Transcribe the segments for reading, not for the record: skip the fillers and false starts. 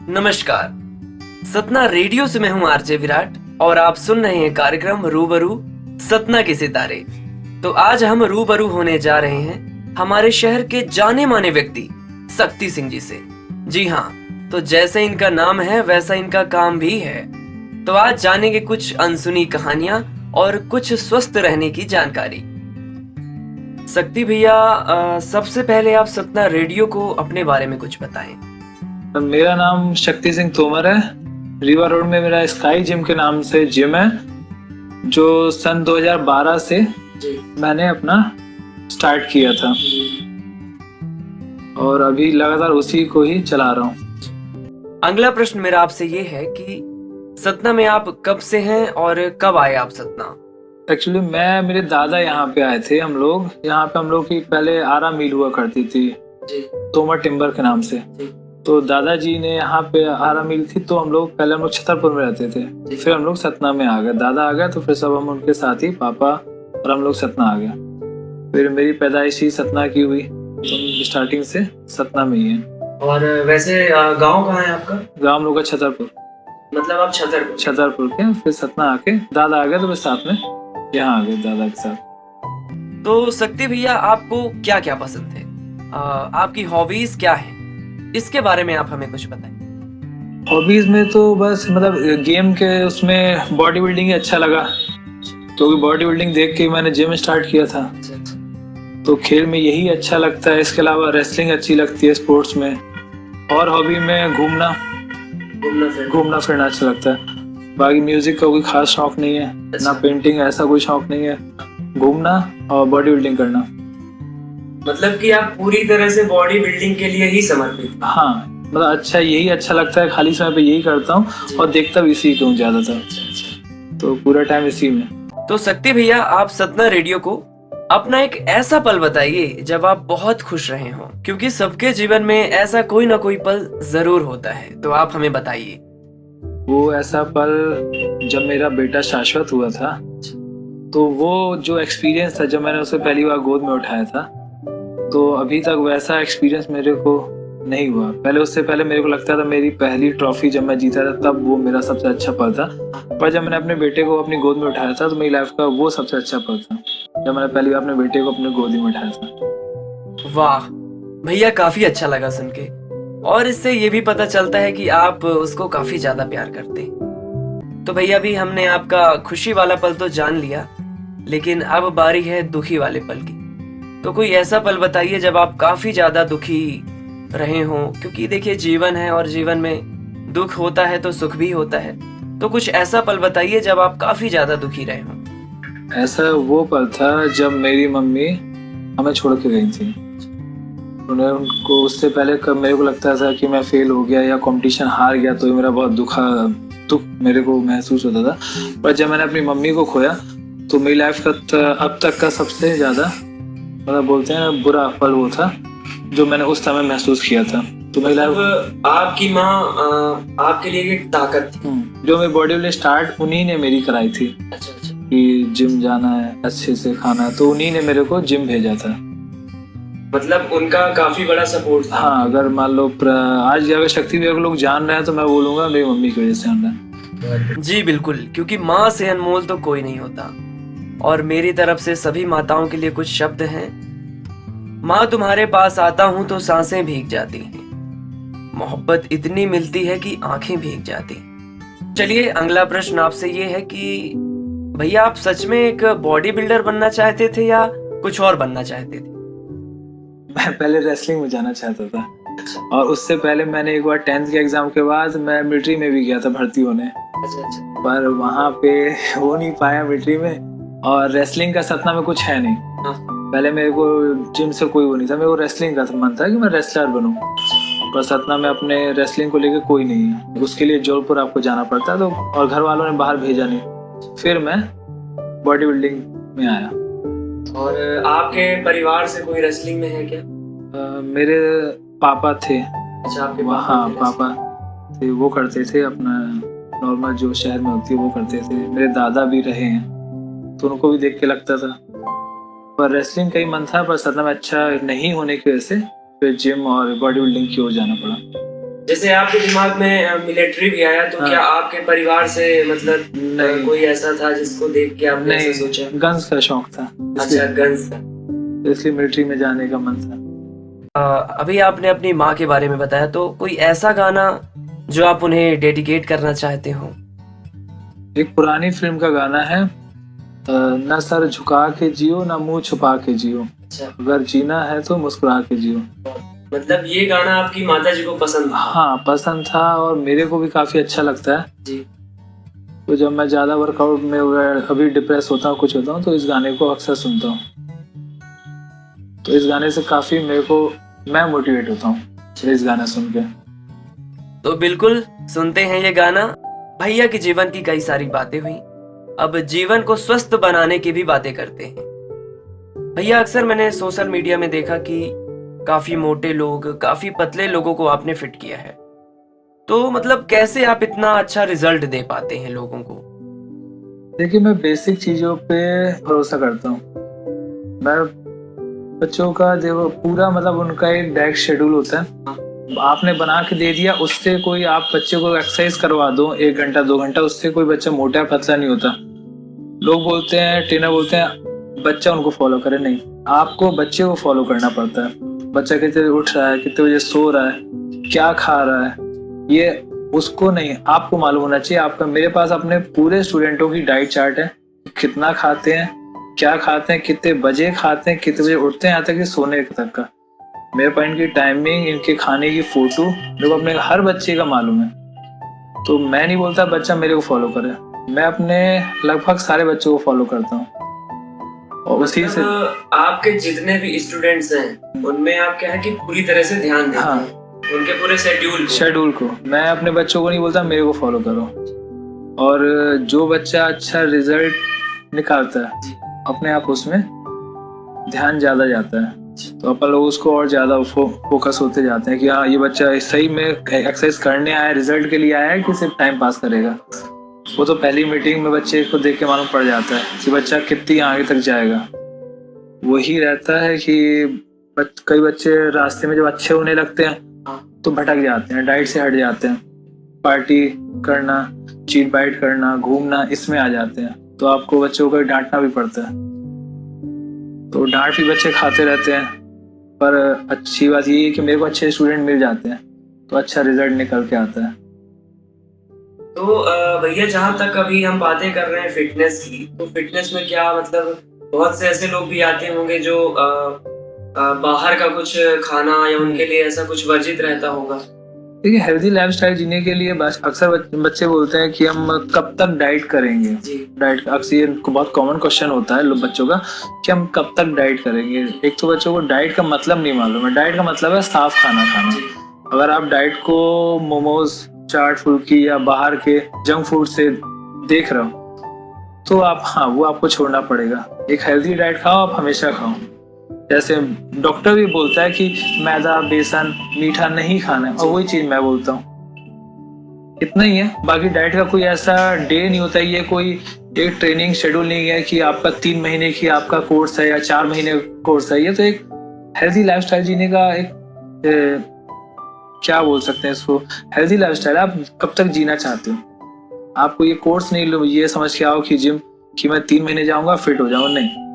नमस्कार। सतना रेडियो से मैं हूं आरजे विराट और आप सुन रहे हैं कार्यक्रम रूबरू सतना के सितारे। तो आज हम रूबरू होने जा रहे हैं हमारे शहर के जाने माने व्यक्ति शक्ति सिंह जी से। जी हाँ, तो जैसे इनका नाम है वैसा इनका काम भी है। तो आज जानेंगे कुछ अनसुनी कहानियां और कुछ स्वस्थ रहने की जानकारी। शक्ति भैया, सबसे पहले आप सतना रेडियो को अपने बारे में कुछ बताएं। मेरा नाम शक्ति सिंह तोमर है। रीवा रोड में मेरा स्काई जिम के नाम से जिम है, जो सन 2012 से मैंने अपना स्टार्ट किया था और अभी लगातार उसी को ही चला रहा हूँ। अगला प्रश्न मेरा आपसे ये है कि सतना में आप कब से हैं और कब आए आप सतना? एक्चुअली मेरे दादा यहाँ पे आए थे। हम लोग की पहले आरा मिल हुआ करती थी तोमर टिम्बर के नाम से। तो दादाजी ने यहाँ पे आरा मिल थी, तो हम लोग छतरपुर में रहते थे। फिर हम लोग सतना में आ गए, दादा आ गए तो फिर सब हम उनके साथ ही पापा और हम लोग सतना आ गए। फिर मेरी पैदाइश ही सतना की हुई, तो स्टार्टिंग से सतना में ही है। और वैसे गांव कहाँ है आपका? गाँव हम लोग का छतरपुर। मतलब आप छतरपुर के फिर सतना आके दादा आ गए तो फिर साथ में यहाँ आ गए दादा के साथ। तो शक्ति भैया, आपको क्या क्या पसंद है? आपकी हॉबीज क्या है? इसके बारे में आप हमें कुछ बताएं। हॉबीज में तो बस गेम के उसमें बॉडी बिल्डिंग ही अच्छा लगा, क्योंकि बॉडी बिल्डिंग देख के मैंने जिम स्टार्ट किया था। तो खेल में यही अच्छा लगता है। इसके अलावा रेसलिंग अच्छी लगती है स्पोर्ट्स में। और हॉबी में घूमना फिरना अच्छा लगता है। बाकी म्यूजिक का कोई खास शौक नहीं है, ना पेंटिंग, ऐसा कोई शौक नहीं है। घूमना और बॉडी बिल्डिंग करना। मतलब कि आप पूरी तरह से बॉडी बिल्डिंग के लिए ही समर्पित? हाँ, मतलब यही अच्छा लगता है। खाली समय पे यही करता हूँ और देखता भी इसी को हूँ ज्यादातर। तो पूरा टाइम इसी में। तो शक्ति भैया, आप सतना रेडियो को अपना एक ऐसा पल बताइए जब आप बहुत खुश रहे हो, क्योंकि सबके जीवन में ऐसा कोई ना कोई पल जरूर होता है। तो आप हमें बताइए। वो ऐसा पल जब मेरा बेटा शाश्वत हुआ था, तो वो जो एक्सपीरियंस था जब मैंने उसे पहली बार गोद में उठाया था, तो अभी तक वैसा एक्सपीरियंस मेरे को नहीं हुआ। उससे पहले मेरे को लगता था मेरी पहली ट्रॉफी जब मैं जीता था तब वो मेरा सबसे अच्छा पल था। पर जब मैंने अपने बेटे को अपनी गोद में उठाया था तो मेरी लाइफ का वो सबसे अच्छा पल था, जब मैंने पहली बार अपने बेटे को अपने गोद में उठाया था। वाह भैया, काफी अच्छा लगा सुन के। और इससे ये भी पता चलता है कि आप उसको काफी ज्यादा प्यार करते हैं। तो भैया, भी हमने आपका खुशी वाला पल तो जान लिया, लेकिन अब बारी है दुखी वाले पल की। तो कोई ऐसा पल बताइए जब आप काफी ज्यादा दुखी रहे हो, क्योंकि देखिए जीवन है और जीवन में दुख होता है तो सुख भी होता है। तो कुछ ऐसा पल बताइए जब आप काफी ज्यादा दुखी रहे हो। ऐसा वो पल था जब मेरी मम्मी हमें छोड़ के गई थी। उनको उससे पहले कब मेरे को लगता था कि मैं फेल हो गया या कंपटीशन हार गया तो मेरा बहुत दुख मेरे को महसूस होता था। पर जब मैंने अपनी मम्मी को खोया तो मेरी लाइफ का अब तक का सबसे ज्यादा बोलते हैं ना बुरा पल वो था जो मैंने उस समय महसूस किया था। तो मेरी लाइफ आपकी माँ आपके लिए एक ताकत थी। जो मेरी बॉडी बिल्डिंग स्टार्ट उन्हीं ने मेरी कराई थी। अच्छा। कि जिम जाना है, अच्छे से खाना है, तो उन्हीं ने मेरे को जिम भेजा था। मतलब उनका काफी बड़ा सपोर्ट था। हाँ, अगर मान लो आज अगर शक्ति भी अगर लोग जान रहे हैं तो मैं बोलूंगा मेरी मम्मी की वजह से जान रहा है। जी बिल्कुल, क्योंकि माँ से अनमोल तो कोई नहीं होता। और मेरी तरफ से सभी माताओं के लिए कुछ शब्द हैं। माँ, तुम्हारे पास आता हूं तो सांसें भीग जाती हैं, मोहब्बत इतनी मिलती है कि आंखें भीग जाती। चलिए, अगला प्रश्न आपसे ये है कि भैया, आप सच में एक बॉडी बिल्डर बनना चाहते थे या कुछ और बनना चाहते थे? मैं पहले रेसलिंग में जाना चाहता था, और उससे पहले मैंने एक बार 10th के एग्जाम के बाद मैं मिलिट्री में भी गया था भर्ती होने। पर वहाँ पे हो नहीं पाया मिलिट्री में। और रेसलिंग का सतना में कुछ है नहीं। पहले मेरे को जिम से कोई वो नहीं था, मेरे को रेसलिंग का मन था कि मैं रेसलर बनूं। पर सतना में अपने रेसलिंग को लेकर कोई नहीं है, उसके लिए जौलपुर आपको जाना पड़ता है। तो और घर वालों ने बाहर भेजा नहीं। फिर मैं बॉडी बिल्डिंग में आया। और आपके परिवार से कोई रेसलिंग में है क्या? मेरे पापा थे। अच्छा, आपके हाँ, पापा थे, वो करते थे अपना नॉर्मल जो शहर में होती है वो करते थे। मेरे दादा भी रहे हैं तो उनको भी देख के लगता था। पर रेसलिंग का ही मन था, पर सतना में अच्छा नहीं होने की वजह से फिर जिम और बॉडी बिल्डिंग की ओर जाना पड़ा। जैसे आपके दिमाग में मिलिट्री भी आया तो हाँ। क्या आपके परिवार से मतलब नहीं। कोई ऐसा था जिसको देख के आपने ऐसा नहीं, सोचा? गन्स का शौक था, अच्छा, गन्स का। इसलिए मिलिट्री में जाने का मन था। अभी आपने अपनी माँ के बारे में बताया, तो कोई ऐसा गाना जो आप उन्हें डेडिकेट करना चाहते हो? एक पुरानी फिल्म का गाना है, न सर झुका के जियो न मुंह छुपा के जियो, अच्छा, अगर जीना है तो मुस्कुरा के जियो। मतलब ये गाना आपकी माता जी को पसंद था? हाँ, पसंद था और मेरे को भी काफी अच्छा लगता है जी। तो जब मैं ज्यादा वर्कआउट में अभी डिप्रेस होता हूँ, कुछ होता हूँ, तो इस गाने को अक्सर सुनता हूँ। तो इस गाने से काफी मैं मोटिवेट होता हूँ इस गाना सुन के। तो बिल्कुल सुनते हैं ये गाना। भैया के जीवन की कई सारी बातें हुई, अब जीवन को स्वस्थ बनाने की भी बातें करते हैं। भैया, अक्सर मैंने सोशल मीडिया में देखा कि काफी मोटे लोग, काफी पतले लोगों को आपने फिट किया है। तो मतलब कैसे आप इतना अच्छा रिजल्ट दे पाते हैं लोगों को? देखिए, मैं बेसिक चीजों पे भरोसा करता हूँ। मैं बच्चों का देखो पूरा मतलब उनका एक डाइट शेड्यूल होता है, आपने बना के दे दिया, उससे कोई आप बच्चे को एक्सरसाइज करवा दो 1 घंटा 2 घंटा, उससे कोई बच्चा मोटा पतला नहीं होता। लोग बोलते हैं, ट्रेनर बोलते हैं बच्चा उनको फॉलो करे, नहीं, आपको बच्चे को फॉलो करना पड़ता है। बच्चा कितने बजे उठ रहा है, कितने बजे सो रहा है, क्या खा रहा है, ये उसको नहीं, आपको मालूम होना चाहिए। आपका मेरे पास अपने पूरे स्टूडेंटों की डाइट चार्ट है, कितना खाते हैं, क्या खाते हैं, कितने बजे खाते हैं, कितने बजे उठते हैं, यहाँ तक कि सोने तक का मेरे पास इनकी टाइमिंग, इनके खाने की फोटो मेरे को अपने हर बच्चे का मालूम है। तो मैं नहीं बोलता बच्चा मेरे को फॉलो करे, मैं अपने लगभग सारे बच्चों को फॉलो करता हूँ और उसी से आपके जितने भी स्टूडेंट्स हैं उनमें आप क्या है कि पूरी तरह से ध्यान देते हाँ, हैं उनके पूरे शेड्यूल को। मैं अपने बच्चों को नहीं बोलता मेरे को फॉलो करो, और जो बच्चा अच्छा रिजल्ट निकालता है अपने आप उसमें ध्यान ज्यादा जाता है, तो अपन लोग उसको और ज्यादा फोकस होते जाते हैं कि हाँ ये बच्चा सही में एक्सरसाइज करने आया है, रिजल्ट के लिए आया है कि सिर्फ टाइम पास करेगा। वो तो पहली मीटिंग में बच्चे को देख के मालूम पड़ जाता है कि बच्चा कितनी आगे तक जाएगा। वही रहता है कि कई बच्चे रास्ते में जब अच्छे होने लगते हैं तो भटक जाते हैं, डाइट से हट जाते हैं, पार्टी करना, चीट बाइट करना, घूमना, इसमें आ जाते हैं, तो आपको बच्चों को डांटना भी पड़ता है। तो डांट भी बच्चे खाते रहते हैं, पर अच्छी बात ये है कि मेरे को अच्छे स्टूडेंट मिल जाते हैं तो अच्छा रिजल्ट निकल के आता है। तो भैया, जहाँ तक अभी हम बातें कर रहे हैं फिटनेस की, तो फिटनेस में क्या मतलब बहुत से ऐसे लोग भी आते होंगे जो बाहर का कुछ खाना या उनके लिए ऐसा कुछ वर्जित रहता होगा। देखिए, हेल्दी लाइफस्टाइल जीने के लिए अक्सर बच्चे बोलते हैं कि हम कब तक डाइट करेंगे। डाइट अक्सर ये बहुत कॉमन क्वेश्चन होता है बच्चों का कि हम कब तक डाइट करेंगे। एक तो बच्चों को डाइट का मतलब नहीं मालूम है। डाइट का मतलब है साफ खाना खाना। अगर आप डाइट को मोमोज, चाट, फुल्की या बाहर के जंक फूड से देख रहे हो तो आप वो आपको छोड़ना पड़ेगा। एक हेल्दी डाइट खाओ, आप हमेशा खाओ। जैसे डॉक्टर भी बोलता है कि मैदा, बेसन, मीठा नहीं खाना है, और वही चीज मैं बोलता हूँ। इतना ही है, बाकी डाइट का कोई ऐसा डे नहीं होता है, ये कोई एक ट्रेनिंग शेड्यूल नहीं है कि आपका 3 महीने की आपका कोर्स है या 4 महीने का कोर्स है। ये तो एक हेल्दी लाइफस्टाइल जीने का एक क्या बोल सकते हैं इसको, हेल्दी लाइफस्टाइल। आप कब तक जीना चाहते हो, आपको ये कोर्स नहीं लो ये समझ के आओ कि जिम कि मैं 3 महीने जाऊंगा फिट हो जाऊंगा, नहीं।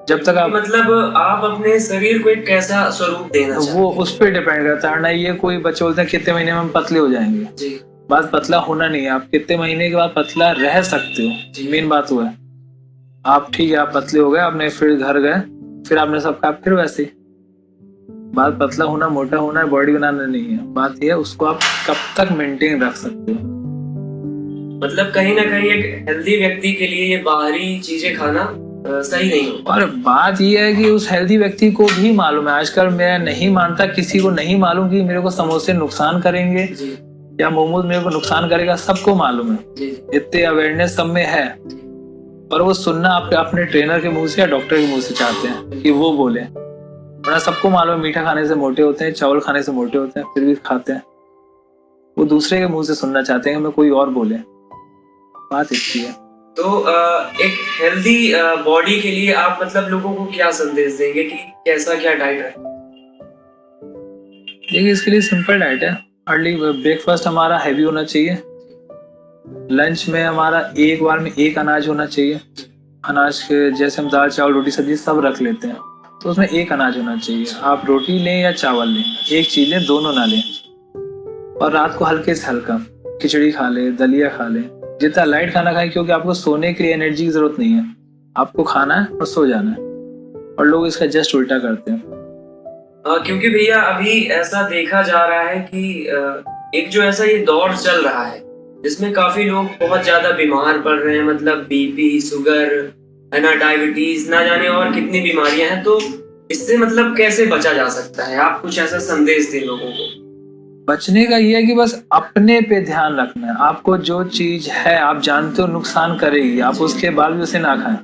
जब तक आप मतलब आप अपने शरीर को एक कैसा स्वरूप देना चाहते हैं, वो उस पर डिपेंड करता है ना। ये कोई बच्चे बोलते हैं कितने महीने में हम पतले हो जाएंगे जी। बात पतला होना नहीं है, आप कितने महीने के बाद पतला रह सकते हो, मेन बात वो है। आप ठीक है, आप पतले हो गए, आपने फिर घर गए, फिर आपने सब कहा फिर वैसे ही। बात पतला होना, मोटा होना, बॉडी बनाना नहीं है। बात ये है उसको आप कब तक मेंटेन रख सकते हो। मतलब कहीं ना कहीं एक हेल्दी व्यक्ति के लिए ये बाहरी चीजें खाना सही नहीं हो। और बात ये है कि उस हेल्दी व्यक्ति को भी मालूम है, आजकल मैं नहीं मानता किसी को नहीं मालूम कि मेरे को समोसे नुकसान करेंगे या मोमोज मेरे को नुकसान करेगा, सबको मालूम है। इतने अवेयरनेस सब में है, पर वो सुनना आप अपने ट्रेनर के मुंह से या डॉक्टर के मुंह से चाहते हैं कि वो बोले। वरना सबको मालूम है मीठा खाने से मोटे होते हैं, चावल खाने से मोटे होते हैं, फिर भी खाते हैं। वो दूसरे के मुंह से सुनना चाहते हैं कि हमें कोई और बोले। बात इतनी है। तो एक हेल्दी बॉडी के लिए आप मतलब लोगों को क्या संदेश देंगे कि कैसा क्या डाइट है? देखिए, इसके लिए सिंपल डाइट है। अर्ली ब्रेकफास्ट हमारा हैवी होना चाहिए। लंच में हमारा एक बार में एक अनाज होना चाहिए। अनाज के जैसे हम दाल चावल रोटी सब्जी सब रख लेते हैं, तो उसमें एक अनाज होना चाहिए। आप रोटी लें या चावल लें, एक चीज़ लें, दोनों ना लें। और रात को हल्के से हल्का खिचड़ी खा लें, दलिया खा लें, जितना लाइट खाना खाएं, क्योंकि आपको सोने के लिए एनर्जी की जरूरत नहीं है, आपको खाना है और सो जाना है। और लोग इसका जस्ट उल्टा करते हैं। क्योंकि भैया अभी ऐसा देखा जा रहा है कि एक जो ऐसा ये दौर चल रहा है जिसमें काफी लोग बहुत ज्यादा बीमार पड़ रहे हैं, मतलब बीपी, शुगर, है ना, डायबिटीज, ना जाने और कितनी बीमारियां हैं। तो इससे मतलब कैसे बचा जा सकता है? आप कुछ ऐसा संदेश दें लोगों को। बचने का ये है कि बस अपने पे ध्यान रखना है। आपको जो चीज है आप जानते हो नुकसान करेगी, आप उसके बाद भी उसे ना खाएं।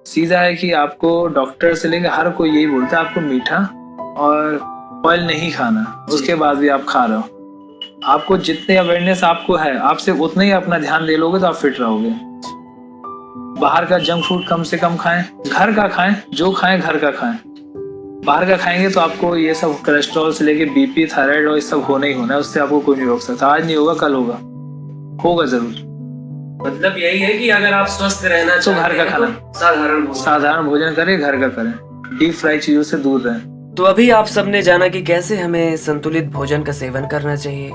सीधा है कि आपको डॉक्टर से लेकर हर कोई यही बोलता है आपको मीठा और ऑयल नहीं खाना, उसके बाद भी आप खा रहे हो। आपको जितने अवेयरनेस आपको है, आपसे उतना ही अपना ध्यान दे लोगे तो आप फिट रहोगे। बाहर का जंक फूड कम से कम खाएं, घर का खाएं, जो खाएं घर का खाएं। बाहर का खाएंगे तो आपको ये सब कोलेस्ट्रॉल से लेके बीपी, थायराइड और ये सब होना ही होना है। उससे आपको कोई नहीं रोक सकता। आज नहीं होगा, कल होगा, होगा जरूर। मतलब यही है कि अगर आप स्वस्थ रहना तो घर का खाना, साधारण भोजन करें, घर का करें, डीप फ्राई चीजों से दूर रहें। तो अभी आप सबने जाना कि कैसे हमें संतुलित भोजन का सेवन करना चाहिए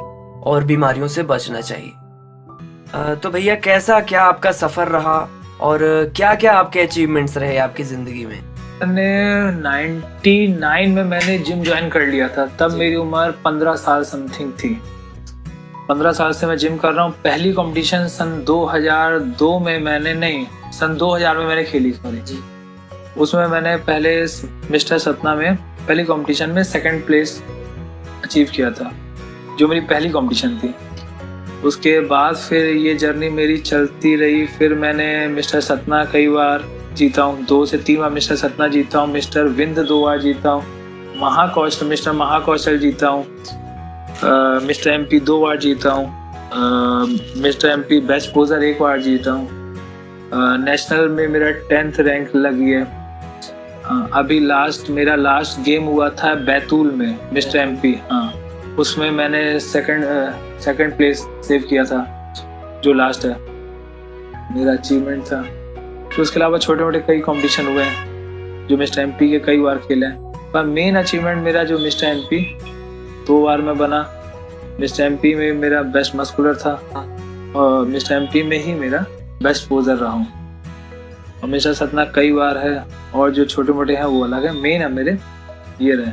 और बीमारियों से बचना चाहिए। तो भैया कैसा क्या आपका सफर रहा और क्या क्या आपके अचीवमेंट्स रहे आपकी जिंदगी में? मैंने 99 में मैंने जिम ज्वाइन कर लिया था। तब मेरी उम्र 15 साल समथिंग थी। 15 साल से मैं जिम कर रहा हूँ। पहली कंपटीशन सन 2002 में मैंने नहीं, सन 2000 में मैंने खेली। सॉरी, उसमें मैंने पहले मिस्टर सतना में पहली कंपटीशन में सेकंड प्लेस अचीव किया था, जो मेरी पहली कंपटीशन थी। उसके बाद फिर ये जर्नी मेरी चलती रही। फिर मैंने मिस्टर सतना कई बार जीता हूँ, 2 से 3 बार मिस्टर सतना जीता हूँ। मिस्टर विंद 2 बार जीता हूँ। मिस्टर महाकौशल जीता हूँ। मिस्टर MP 2 बार जीता हूँ। मिस्टर MP बेस्ट पोजर 1 बार जीता हूँ। नेशनल में मेरा 10th रैंक लगी है। अभी मेरा लास्ट गेम हुआ था बैतूल में, मिस्टर MP। हाँ, उसमें मैंने सेकंड प्लेस सेव किया था, जो लास्ट है मेरा अचीवमेंट था। तो उसके अलावा छोटे मोटे कई कंपटीशन हुए हैं जो मिस्टर MP के कई बार खेले हैं। पर मेन अचीवमेंट मेरा जो मिस्टर MP 2 बार में बना। मिस्टर MP में मेरा बेस्ट मस्कुलर था और मिस्टर MP में ही मेरा बेस्ट पोजर रहा हूँ। और मिस्टर सतना कई बार है और जो छोटे मोटे हैं वो अलग है। मेन है मेरे ये रहे।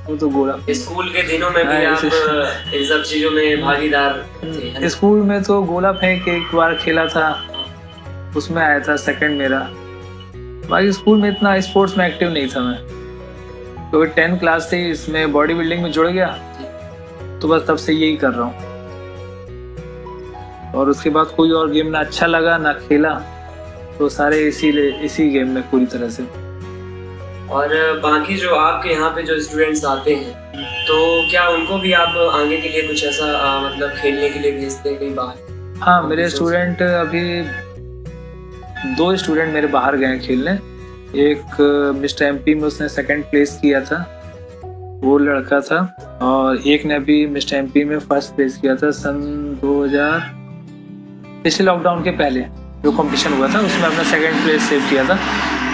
वो तो गोला स्कूल के दिनों में भी आप इन सब चीजों में भागीदार थे? स्कूल में तो गोला फेंक एक बार खेला था, उसमें आया था सेकंड मेरा। बाकी स्कूल में इतना स्पोर्ट्स में एक्टिव नहीं था मैं, क्योंकि 10th क्लास से इसमें बॉडी बिल्डिंग में जुड़ गया, तो बस तब से यही कर रहा हूँ। और उसके बाद कोई और गेम ना अच्छा लगा ना खेला, तो सारे इसी गेम में पूरी तरह से। और बाकी जो आपके यहाँ पे जो स्टूडेंट्स आते हैं, तो क्या उनको भी आप आगे के लिए कुछ ऐसा मतलब खेलने के लिए भेजते हैं कहीं बाहर? हाँ, मेरे स्टूडेंट अभी 2 स्टूडेंट मेरे बाहर गए खेलने। एक मिस्टर MP में उसने सेकंड प्लेस किया था, वो लड़का था। और एक ने भी मिस्टर MP में फर्स्ट प्लेस किया था सन 2000, पिछले लॉकडाउन के पहले जो कंपटीशन हुआ था उसमें अपना सेकंड प्लेस सेव किया था।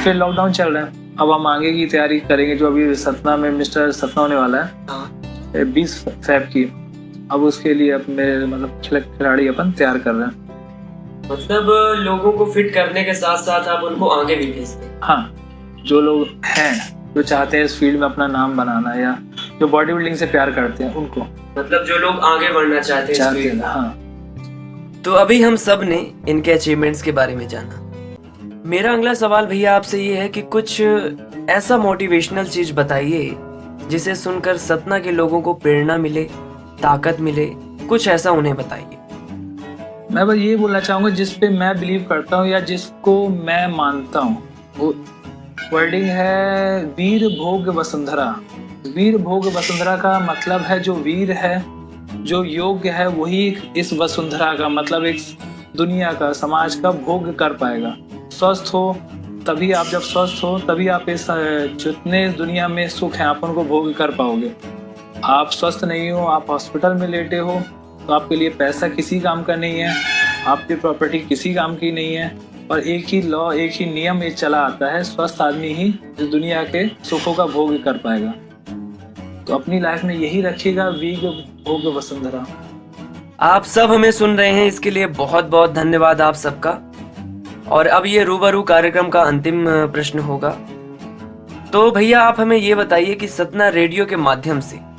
फिर लॉकडाउन चल रहा है, अब हम आगे की तैयारी करेंगे। जो अभी सतना में मिस्टर सतना होने वाला है 20 फ़रवरी की, अब उसके लिए अपने मतलब खिलाड़ी अपन तैयार कर रहे हैं। मतलब लोगों को फिट करने के साथ साथ आप उनको आगे भी भेजते हैं? हाँ, जो लोग हैं जो चाहते हैं इस फील्ड में अपना नाम बनाना या जो बॉडी बिल्डिंग से प्यार करते हैं उनको, मतलब जो लोग आगे बढ़ना चाहते हैं। हाँ। तो अभी हम सब ने इनके अचीवमेंट्स के बारे में जाना। मेरा अगला सवाल भैया आपसे ये है कि कुछ ऐसा मोटिवेशनल चीज बताइए जिसे सुनकर सतना के लोगों को प्रेरणा मिले, ताकत मिले। कुछ ऐसा उन्हें बताइए। मैं बस ये बोलना चाहूँगा जिस पे मैं बिलीव करता हूँ या जिसको मैं मानता हूँ, वो वर्डिंग है वीर भोग वसुंधरा। वीर भोग वसुंधरा का मतलब है जो वीर है, जो योग्य है, वही इस वसुंधरा का मतलब एक दुनिया का, समाज का भोग कर पाएगा। स्वस्थ हो तभी आप, जब स्वस्थ हो तभी आप इस जितने दुनिया में सुख हैं आप उनको भोग कर पाओगे। आप स्वस्थ नहीं हो, आप हॉस्पिटल में लेटे हो, तो आपके लिए पैसा किसी काम का नहीं है, आपकी प्रॉपर्टी किसी काम की नहीं है, और एक ही लॉ, एक ही नियम ये चला आता है, स्वस्थ आदमी ही इस दुनिया के सुखों का भोग कर पाएगा। तो अपनी लाइफ में यही रखिएगा, वीग भोग वसुंधरा। आप सब हमें सुन रहे हैं, इसके लिए बहुत बहुत धन्यवाद आप सबका। और अब ये रूबरू कार्यक्रम का अंतिम प्रश्न होगा। तो भैया आप हमें ये बताइए कि सतना रेडियो के माध्यम से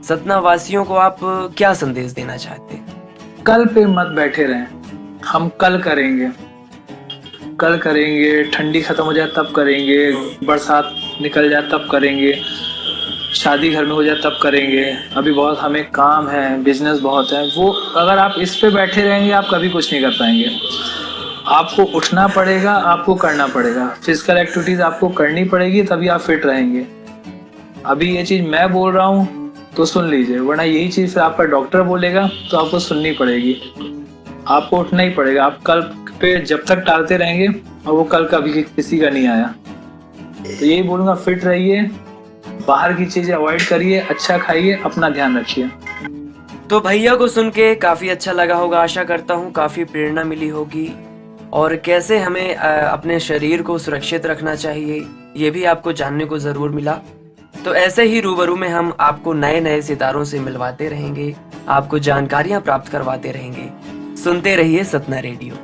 सतना वासियों को आप क्या संदेश देना चाहते हैं? कल पे मत बैठे रहें, हम कल करेंगे, कल करेंगे, ठंडी खत्म हो जाए तब करेंगे, बरसात निकल जाए तब करेंगे, शादी घर में हो जाए तब करेंगे, अभी बहुत हमें काम है, बिजनेस बहुत है। वो अगर आप इस पे बैठे रहेंगे आप कभी कुछ नहीं कर पाएंगे। आपको उठना पड़ेगा, आपको करना पड़ेगा, फिजिकल एक्टिविटीज आपको करनी पड़ेगी, तभी आप फिट रहेंगे। अभी ये चीज मैं बोल रहा हूँ तो सुन लीजिए, वरना यही चीज फिर आपका डॉक्टर बोलेगा तो आपको सुननी पड़ेगी। आपको उठना ही पड़ेगा। आप कल पे जब तक टालते रहेंगे और वो कल कभी किसी का नहीं आया। तो यही बोलूंगा, फिट रहिए, बाहर की चीजें अवॉइड करिए, अच्छा खाइए, अपना ध्यान रखिए। तो भैया को सुन के काफी अच्छा लगा होगा, आशा करता हूँ काफी प्रेरणा मिली होगी, और कैसे हमें अपने शरीर को सुरक्षित रखना चाहिए ये भी आपको जानने को जरूर मिला। तो ऐसे ही रूबरू में हम आपको नए नए सितारों से मिलवाते रहेंगे, आपको जानकारियां प्राप्त करवाते रहेंगे। सुनते रहिए सतना रेडियो।